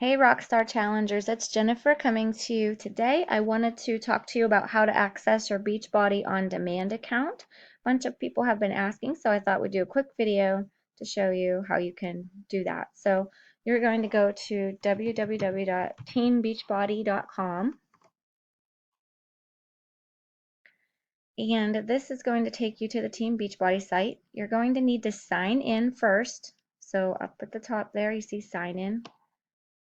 Hey Rockstar Challengers, it's Jennifer coming to you today. I wanted to talk to you about how to access your Beachbody On Demand account. A bunch of people have been asking, so I thought we'd do a quick video to show you how you can do that. So you're going to go to www.teambeachbody.com, and this is going to take you to the Team Beachbody site. You're going to need to sign in first. So up at the top there, you see sign in.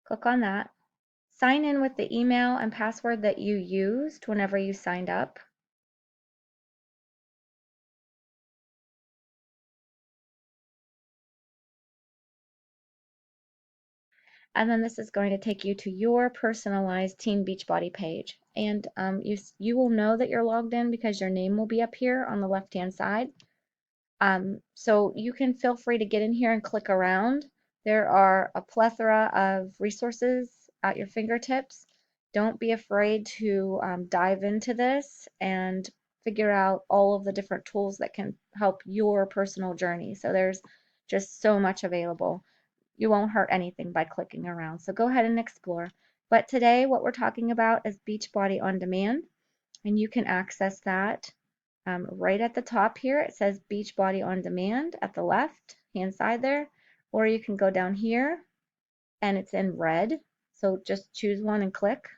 Click on that. Sign in with the email and password that you used whenever you signed up. And then this is going to take you to your personalized Team Beachbody page. And you will know that you're logged in because your name will be up here on the left-hand side. So you can feel free to get in here and click around. There are a plethora of resources at your fingertips. Don't be afraid to dive into this and figure out all of the different tools that can help your personal journey. So there's just so much available. You won't hurt anything by clicking around. So go ahead and explore. But today what we're talking about is Beachbody On Demand, and you can access that right at the top here. It says Beachbody On Demand at the left hand side there, or you can go down here and it's in red. So just choose one and click.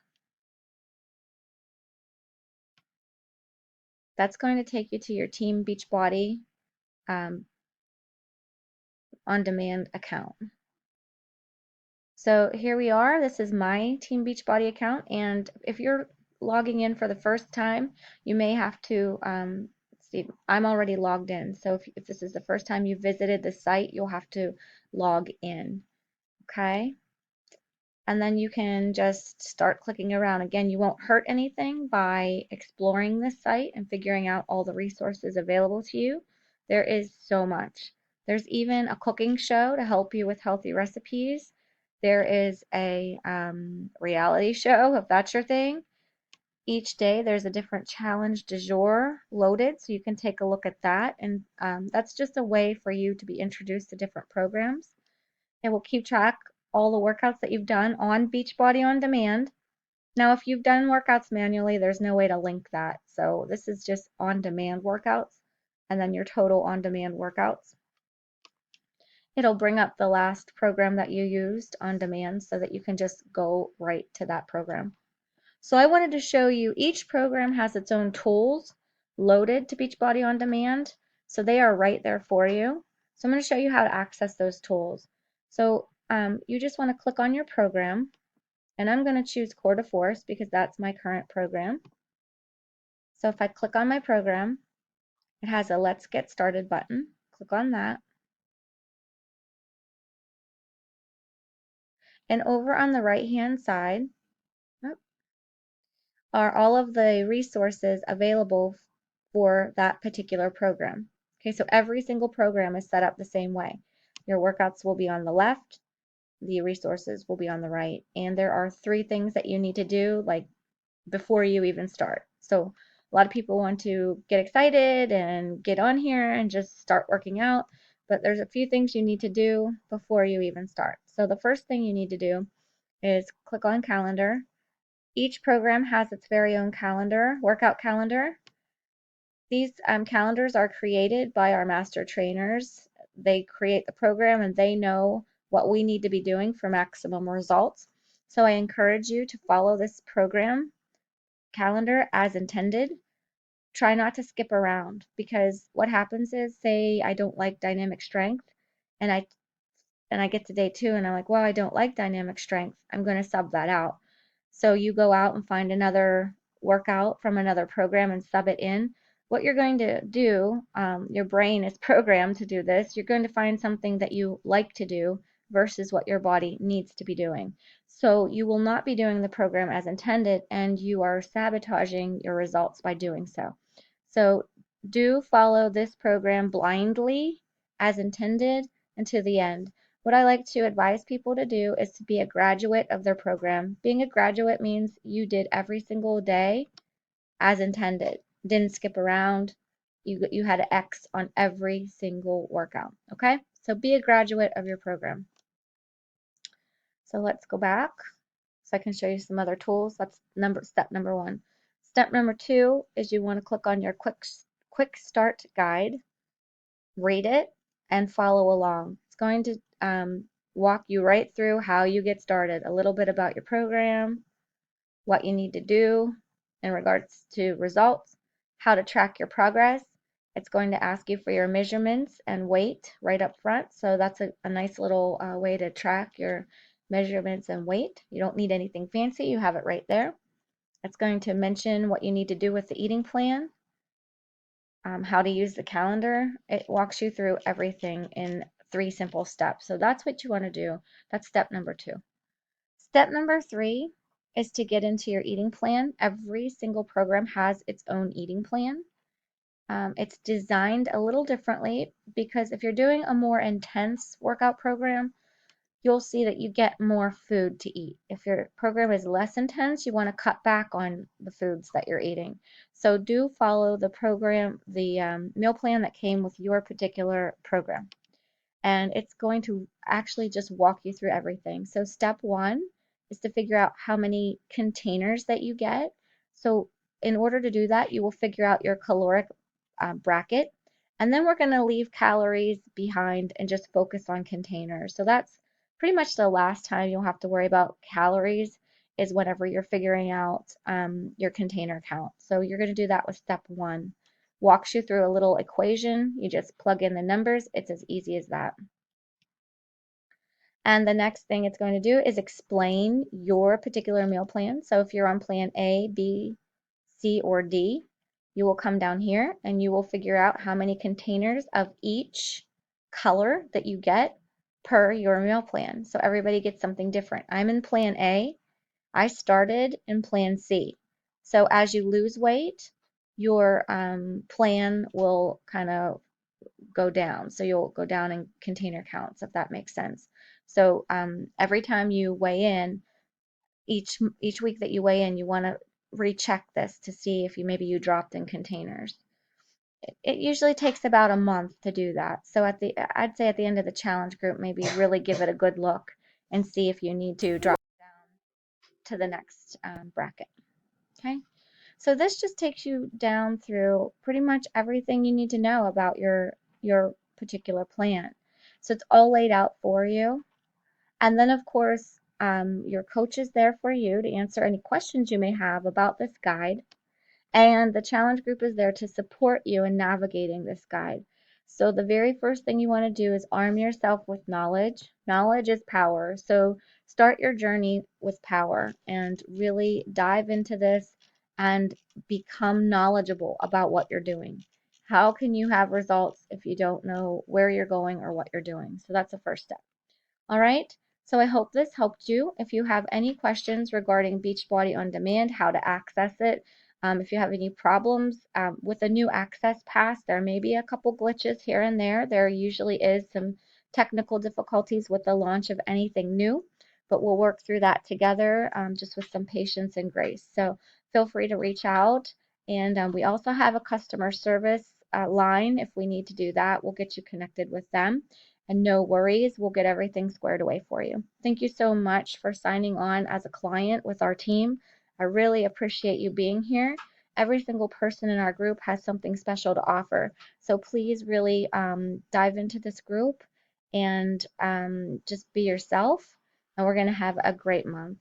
That's going to take you to your Team Beachbody um, On Demand account. So here we are. This is my Team Beachbody account, and if you're logging in for the first time, you may have to see. I'm already logged in, so if this is the first time you visited the site, you'll have to log in. Okay, and then you can just start clicking around. Again, you won't hurt anything by exploring this site and figuring out all the resources available to you. There is so much. There's even a cooking show to help you with healthy recipes. There is a reality show, if that's your thing. Each day there's a different challenge du jour loaded, so you can take a look at that. And that's just a way for you to be introduced to different programs. It will keep track all the workouts that you've done on Beachbody On Demand. Now, if you've done workouts manually, there's no way to link that. So this is just on-demand workouts, and then your total on-demand workouts. It'll bring up the last program that you used on demand so that you can just go right to that program. So I wanted to show you each program has its own tools loaded to Beachbody On Demand. So they are right there for you. So I'm going to show you how to access those tools. So you just want to click on your program, and I'm going to choose Core de Force because that's my current program. So if I click on my program, it has a Let's Get Started button. Click on that. And over on the right hand side are all of the resources available for that particular program. Okay, so every single program is set up the same way. Your workouts will be on the left, the resources will be on the right, and there are 3 things that you need to do like before you even start. So a lot of people want to get excited and get on here and just start working out, but there's a few things you need to do before you even start. So the first thing you need to do is click on calendar. Each program has its very own calendar, workout calendar. These calendars are created by our master trainers. They create the program and they know what we need to be doing for maximum results. So I encourage you to follow this program calendar as intended. Try not to skip around, because what happens is, say I don't like dynamic strength and I get to day 2 and I'm like, well, I don't like dynamic strength. I'm going to sub that out. So you go out and find another workout from another program and sub it in. What you're going to do, your brain is programmed to do this. You're going to find something that you like to do versus what your body needs to be doing. So you will not be doing the program as intended, and you are sabotaging your results by doing so. So do follow this program blindly as intended and to the end. What I like to advise people to do is to be a graduate of their program. Being a graduate means you did every single day as intended. Didn't skip around. You had an X on every single workout. Okay? So be a graduate of your program. So let's go back so I can show you some other tools. That's step number 1. Step number 2 is you want to click on your quick start guide, read it, and follow along. It's going to walk you right through how you get started, a little bit about your program, what you need to do in regards to results, how to track your progress. It's going to ask you for your measurements and weight right up front. So that's a nice little way to track your measurements and weight. You don't need anything fancy. You have it right there. It's going to mention what you need to do with the eating plan, how to use the calendar. It walks you through everything in 3 simple steps. So that's what you want to do. That's step number 2. Step number 3 is to get into your eating plan. Every single program has its own eating plan. It's designed a little differently because if you're doing a more intense workout program, you'll see that you get more food to eat. If your program is less intense, you want to cut back on the foods that you're eating. So do follow the program, the meal plan that came with your particular program. And it's going to actually just walk you through everything. So step 1 is to figure out how many containers that you get. So in order to do that, you will figure out your caloric bracket, and then we're going to leave calories behind and just focus on containers. So that's pretty much the last time you'll have to worry about calories is whenever you're figuring out your container count. So you're going to do that with step 1. Walks you through a little equation. You just plug in the numbers. It's as easy as that. And the next thing it's going to do is explain your particular meal plan. So if you're on plan A, B, C, or D, you will come down here and you will figure out how many containers of each color that you get per your meal plan. So everybody gets something different. I'm in plan A. I started in plan C. So as you lose weight, your plan will kind of go down. So you'll go down in container counts, if that makes sense. So every time you weigh in, each week that you weigh in, you want to recheck this to see if you dropped in containers. It usually takes about a month to do that. So I'd say at the end of the challenge group, maybe really give it a good look and see if you need to drop down to the next bracket. Okay. So this just takes you down through pretty much everything you need to know about your particular plan. So it's all laid out for you. And then of course, your coach is there for you to answer any questions you may have about this guide. And the challenge group is there to support you in navigating this guide. So the very first thing you want to do is arm yourself with knowledge. Knowledge is power. So start your journey with power and really dive into this and become knowledgeable about what you're doing. How can you have results if you don't know where you're going or what you're doing? So that's the first step. All right. So I hope this helped you. If you have any questions regarding Beachbody On Demand, how to access it, if you have any problems with a new access pass, there may be a couple glitches here and there. There usually is some technical difficulties with the launch of anything new, but we'll work through that together just with some patience and grace. So feel free to reach out. And we also have a customer service line. If we need to do that, we'll get you connected with them. And no worries, we'll get everything squared away for you. Thank you so much for signing on as a client with our team. I really appreciate you being here. Every single person in our group has something special to offer. So please really dive into this group and just be yourself. And we're going to have a great month.